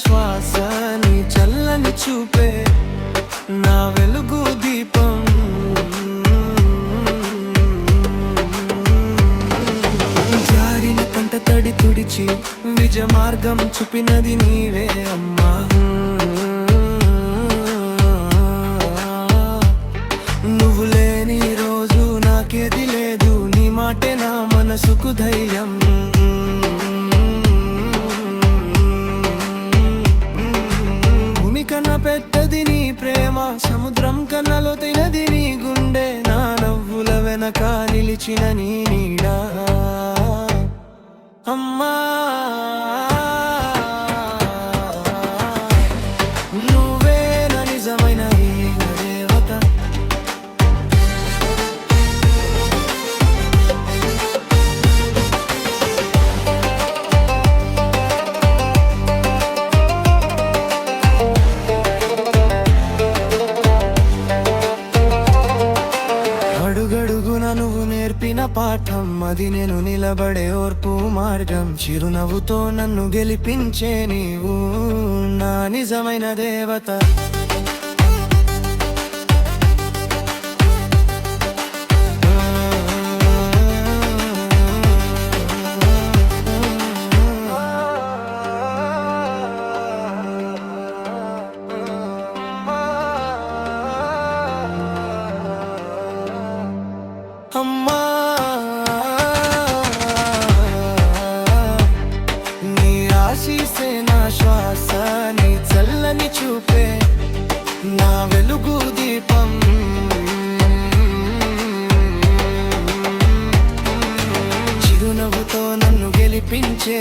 శ్వాస నీ చల్లని చూపే నా వెలుగు దీపం. జారిన కంట తడి తుడిచి విజ మార్గం చూపినది నీవే అమ్మా. నువ్వు లేని రోజు నాకేది లేదు, నీ మాటే నా మనసుకు ధైర్యం. భూమి కన్నా పెద్దది నీ ప్రేమ, సముద్రం కన్నా లోతైనది నీ గుండె. నా నవ్వుల వెనక నిలిచిన నీ నీడా అమ్మా. నువ్వే నా నిజమైన దేవత. అడుగడుగున నువ్వు నేర్పిన పాఠం, అది నేను నిలబడే ఓర్పు మార్గం. చిరునవ్వుతో నన్ను గెలిపించే నీవు నా నిజమైన దేవత. అమ్మా నీ ఆశీసే నా శ్వాస, నీ చల్లని చూపే నా వెలుగు దీపం. చిరునవ్వుతో నన్ను గెలిపించే